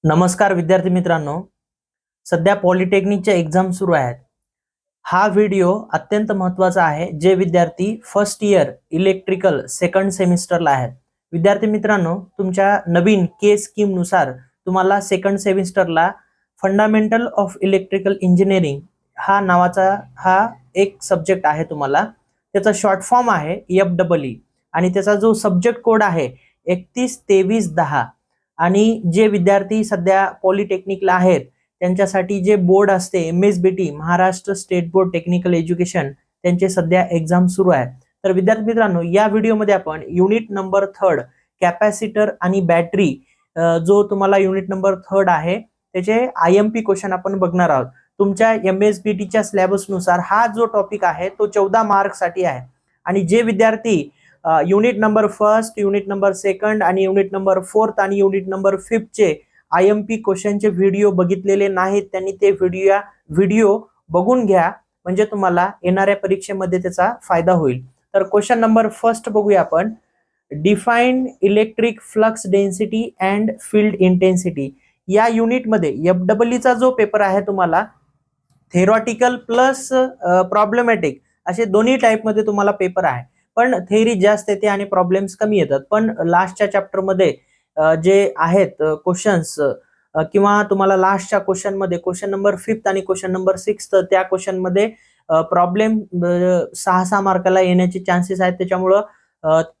नमस्कार विद्यार्थी मित्रांनो, सध्या पॉलिटेक्निकच्या एक्झाम सुरू आहेत. हा व्हिडिओ अत्यंत महत्त्वाचा आहे जे विद्यार्थी फर्स्ट इयर इलेक्ट्रिकल सेकंड सेमिस्टरला आहेत. विद्यार्थी मित्रांनो, तुमच्या नवीन के स्कीम नुसार तुम्हाला सेकंड सेमिस्टरला फंडामेंटल ऑफ इलेक्ट्रिकल इंजिनिअरिंग हा नावाचा हा एक सब्जेक्ट आहे. तुम्हाला त्याचा शॉर्ट फॉर्म आहे FEE आणि त्याचा जो सब्जेक्ट कोड आहे 312310. आणि जे विद्यार्थी सध्या पॉलिटेक्निकला आहेत त्यांच्यासाठी जे बोर्ड असते MSBT Maharashtra state board technical education त्यांचे सध्या एक्झाम सुरू आहे. तर विद्यार्थी मित्रांनो, या व्हिडिओमध्ये आपण युनिट नंबर 3 कॅपॅसिटर आणि बॅटरी जो तुम्हाला युनिट नंबर 3 आहे त्याचे IMP क्वेश्चन आपण बघणार आहोत. तुमच्या MSBTच्या सिलेबस नुसार हा जो टॉपिक आहे तो 14 मार्क साठी आहे. आणि जे विद्यार्थी युनिट नंबर 1, युनिट नंबर 2 आणि युनिट नंबर 4 आणि युनिट नंबर 5 चे IMP क्वेश्चनचे व्हिडिओ बघितलेले नाहीत त्यांनी ते व्हिडिओ बघून घ्या, म्हणजे तुम्हाला येणाऱ्या परीक्षेमध्ये त्याचा फायदा होईल. तर क्वेश्चन नंबर 1 बघूया आपण. Define electric flux density and field intensity. या युनिट मध्ये FEE चा जो पेपर आहे तुम्हाला थेरॉटिकल प्लस प्रॉब्लेमॅटिक असे दोन्ही टाइप मध्ये तुम्हाला पेपर आहे. पण थेअरी जास्त येते आणि प्रॉब्लेम्स कमी येतात. पण लास्टच्या चॅप्टर मध्ये जे आहेत क्वेश्चन्स किंवा तुम्हाला लास्टच्या क्वेश्चन मध्ये क्वेश्चन नंबर 5 आणि क्वेश्चन नंबर 6 त्या क्वेश्चन मध्ये प्रॉब्लेम 6 मार्काला येण्याचे चान्सेस आहेत. त्याच्यामुळं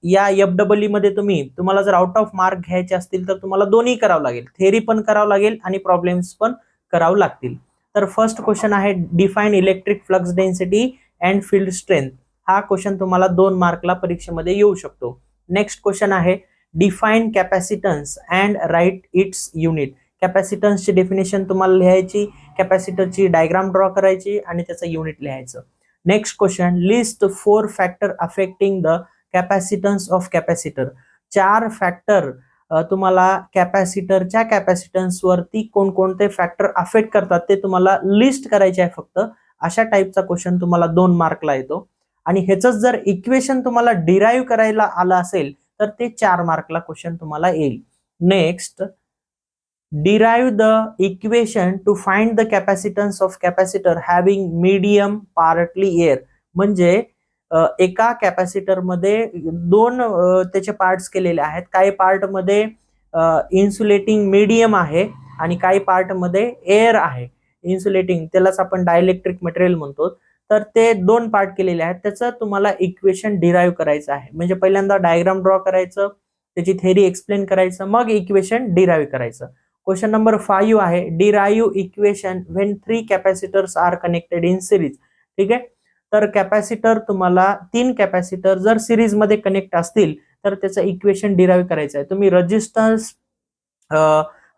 या FEE मध्ये तुम्हाला जर आउट ऑफ मार्क घ्यायचे असतील तर तुम्हाला दोन्ही करावं लागेल, थेअरी पण करावं लागेल आणि प्रॉब्लेम्स पण करावं लागतील. तर फर्स्ट क्वेश्चन आहे define electric flux density and field strength. हा क्वेश्चन तुम्हाला 2 मार्कला परीक्षेमध्ये येऊ शकतो. नेक्स्ट क्वेश्चन आहे define capacitance and write its unit. कॅपॅसिटन्सची डेफिनेशन तुम्हाला लिहायची, कॅपॅसिटरची डायग्राम ड्रॉ करायची आणि त्याचं युनिट लिहायचं. Next question list 4 factor affecting the capacitance of capacitor. 4 factor तुम्हाला कॅपॅसिटरच्या कॅपॅसिटन्स वरती कोणकोणते फॅक्टर अफेक्ट करतात ते तुम्हाला लिस्ट करायचे आहे फक्त. अशा टाइपचा क्वेश्चन तुम्हाला 2 मार्कला येतो. आणि ह्याच जर इक्वेशन तुम्हाला डिराईव्ह करायला आलं असेल तर ते 4 मार्कला क्वेश्चन तुम्हाला येईल. Next derive the equation two find the capacitance of capacitor having medium partly air. म्हणजे एका कॅपॅसिटर मध्ये 2 त्याचे पार्ट्स केलेले आहेत. काही पार्ट मध्ये इन्सुलेटिंग मीडियम आहे आणि काही पार्ट मध्ये एअर आहे. इन्सुलेटिंग त्यालाच आपण डायइलेक्ट्रिक मटेरियल म्हणतो. तर ते 2 पार्ट केलेले आहेत. त्याचं तुम्हाला इक्वेशन डिराईव्ह करायचं आहे. म्हणजे पहिल्यांदा डायग्राम ड्रॉ करायचं, त्याची थेअरी एक्सप्लेन करायचं, मग इक्वेशन डिराईव्ह करायचं. क्वेश्चन नंबर 5 आहे derive equation when 3 capacitors are connected in series. ठीक आहे. तर कॅपॅसिटर तुम्हाला 3 कॅपॅसिटर जर सिरीज मध्ये कनेक्ट असतील तर त्याचं इक्वेशन डिराईव्ह करायचं आहे. तुम्ही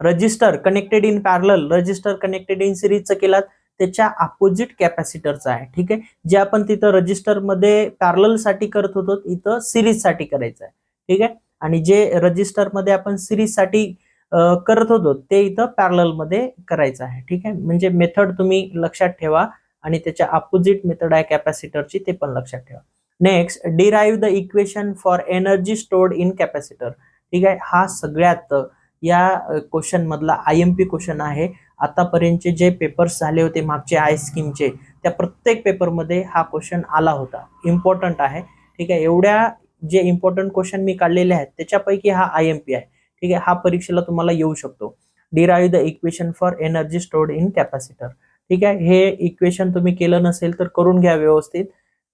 resistor connected in parallel, resistor connected in सिरीजचं केलात त्याच्या अपोजिट कॅपॅसिटरचा आहे. ठीक आहे. जे आपण तिथं रजिस्टर मध्ये पॅरलल साठी करत होतो इथं सिरीज साठी करायचं आहे. ठीक आहे. आणि जे रजिस्टर मध्ये आपण सिरीज साठी करत होतो ते इथं पॅरलल मध्ये करायचं आहे. ठीक आहे. म्हणजे मेथड तुम्ही लक्षात ठेवा आणि त्याच्या अपोजिट मेथड आहे कॅपॅसिटरची ते पण लक्षात ठेवा. Next derive the equation for energy stored in capacitor. ठीक आहे. हा सगळ्यात या क्वेश्चन मधला IMP क्वेश्चन आहे. आतापर्यंतचे जे पेपर्स झाले होते मागचे आय स्कीमचे त्या प्रत्येक पेपरमध्ये हा क्वेश्चन आला होता. इम्पॉर्टंट आहे. ठीक आहे. एवढ्या जे इम्पॉर्टंट क्वेश्चन मी काढलेले आहेत त्याच्यापैकी हा IMP आहे. ठीक आहे. हा परीक्षेला तुम्हाला येऊ शकतो. Derive the equation for energy stored in capacitor. ठीक आहे. हे इक्वेशन तुम्ही केलं नसेल तर करून घ्या व्यवस्थित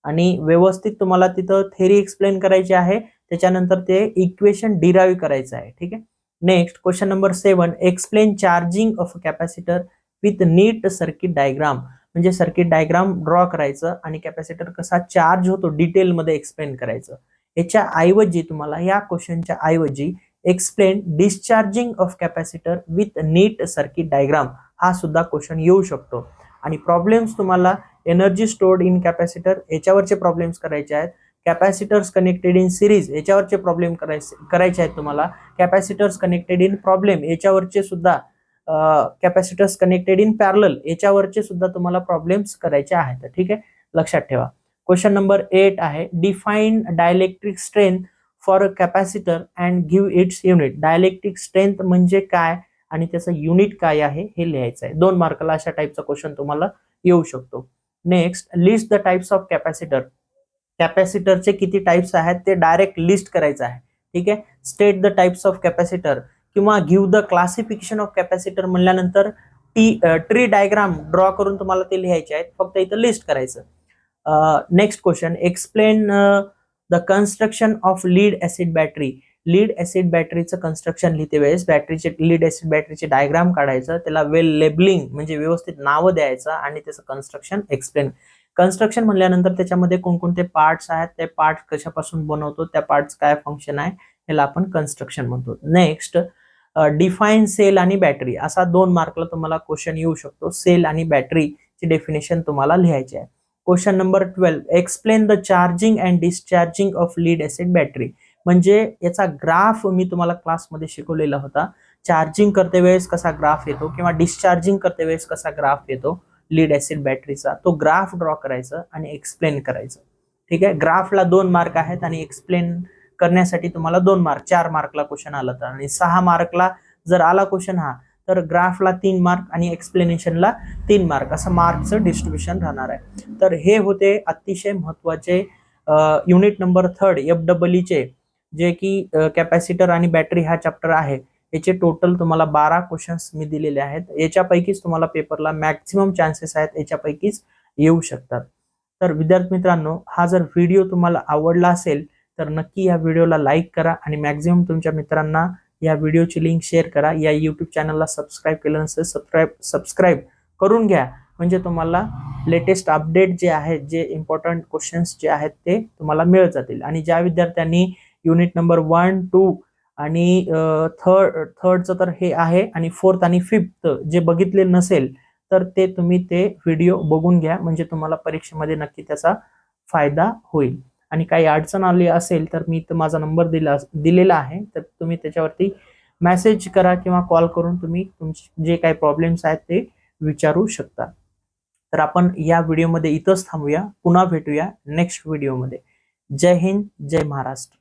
आणि व्यवस्थित तुम्हाला तिथं थेअरी एक्सप्लेन करायची आहे. त्याच्यानंतर ते इक्वेशन डिराईव्ह करायचं आहे. ठीक आहे. Next question number 7 explain charging of capacitor with neat circuit diagram. म्हणजे सर्किट डायग्राम ड्रॉ करायचं आणि कॅपॅसिटर कसा चार्ज होतो डिटेल मध्ये एक्सप्लेन करायचं. याच्या ऐवजी तुम्हाला या क्वेश्चनच्या ऐवजी explain discharging of capacitor with neat circuit diagram हा सुद्धा क्वेश्चन येऊ शकतो. आणि प्रॉब्लेम्स तुम्हाला एनर्जी स्टोर्ड इन कॅपॅसिटर याच्यावरचे प्रॉब्लेम्स करायचे आहेत. कॅपॅसिटर्स कनेक्टेड इन सिरीज याच्यावरचे प्रॉब्लेम करायचे आहेत तुम्हाला. कॅपॅसिटर्स कनेक्टेड इन प्रॉब्लेम याच्यावरचे सुद्धा, कॅपॅसिटर्स कनेक्टेड इन पॅरलल याच्यावरचे सुद्धा तुम्हाला प्रॉब्लेम्स करायचे आहेत. ठीक आहे. लक्षात ठेवा. क्वेश्चन नंबर 8 आहे define dielectric strength for a capacitor and give it's unit. Dielectric strength म्हणजे काय आणि त्याचं युनिट काय आहे हे लिहायचं आहे. 2 मार्काला अशा टाईपचा क्वेश्चन तुम्हाला येऊ शकतो. Next, list the types of capacitor. कॅपॅसिटरचे किती टाइप्स आहेत ते डायरेक्ट लिस्ट करायचं आहे. ठीक आहे. State the types of capacitor किंवा give the classification of capacitor म्हणल्यानंतर ट्री डायग्राम ड्रॉ करून तुम्हाला ते लिहायचे आहेत, फक्त इथं लिस्ट करायचं. Next question, explain the construction of lead acid battery. Lead acid बॅटरीचं कन्स्ट्रक्शन लिहिते वेळेस लीड ऍसिड बॅटरीचे डायग्राम काढायचं, त्याला वेल लेबलिंग म्हणजे व्यवस्थित नाव द्यायचं आणि त्याचं कन्स्ट्रक्शन एक्सप्लेन. कन्स्ट्रक्शन म्हणल्यानंतर त्याच्यामध्ये कोणकोणते पार्ट्स आहेत, ते पार्ट कशापासून बनवतो, त्या पार्ट्स काय फंक्शन आहे, याला आपण कन्स्ट्रक्शन म्हणतो. नेक्स्ट, डिफाईन सेल आणि बॅटरी. असा 2 मार्कला तुम्हाला क्वेश्चन येऊ शकतो. सेल आणि बॅटरीची डेफिनेशन तुम्हाला लिहायची आहे. Question number 12, explain the charging and discharging of lead acid battery. म्हणजे याचा ग्राफ मी तुम्हाला क्लासमध्ये शिकवलेला होता. चार्जिंग करते वेळेस कसा ग्राफ येतो किंवा डिस्चार्जिंग करते वेळेस कसा ग्राफ येतो लीड ऍसिड बॅटरीचा, तो ग्राफ ड्रॉ करायचा आणि एक्सप्लेन करायचं. ठीक आहे. ग्राफला 2 मार्क आहेत आणि एक्सप्लेन करण्यासाठी तुम्हाला 2 मार्क, 4 मार्कला क्वेश्चन आला तर, आणि 6 मार्कला जर आला क्वेश्चन हा तर ग्राफला 3 मार्क आणि एक्सप्लेनेशनला 3 मार्क असं मार्कचं डिस्ट्रीब्युशन राहणार आहे. तर हे होते अतिशय महत्वाचे युनिट नंबर 3 FEE जे की कॅपॅसिटर आणि बॅटरी हा चॅप्टर आहे. याचे टोटल तुम्हाला 12 क्वेश्चन्स मी दिलेले आहेत. याच्यापैकीच तुम्हाला पेपरला मॅक्सिमम चान्सेस आहेत याच्यापैकीच येऊ शकतात. तर विद्यार्थी मित्रांनो, हा जर व्हिडिओ तुम्हाला आवडला असेल तर नक्की या व्हिडिओला लाईक करा आणि मॅक्सिमम तुमच्या मित्रांना या व्हिडिओची लिंक शेअर करा. या यूट्यूब चॅनलला सबस्क्राईब केलं नसेल सबस्क्राईब करून घ्या, म्हणजे तुम्हाला लेटेस्ट अपडेट जे आहेत, जे इम्पॉर्टंट क्वेश्चन्स जे आहेत ते तुम्हाला मिळत जातील. आणि ज्या विद्यार्थ्यांनी युनिट नंबर 1, 2 आणि थर्डचं तर हे आहे आणि 4th आणि 5th जे बघितले नसेल तर ते तुम्ही ते व्हिडिओ बघून घ्या, म्हणजे तुम्हाला परीक्षेमध्ये नक्की त्याचा फायदा होईल. आणि काही अडचण आली असेल तर मी तर माझा नंबर दिलेला आहे, तर तुम्ही त्याच्यावरती मेसेज करा किंवा कॉल करून तुम्ही तुमचे जे काही प्रॉब्लेम्स आहेत ते विचारू शकता. तर आपण या व्हिडिओमध्ये इथंच थांबूया. पुन्हा भेटूया नेक्स्ट व्हिडिओमध्ये. जय हिंद, जय महाराष्ट्र.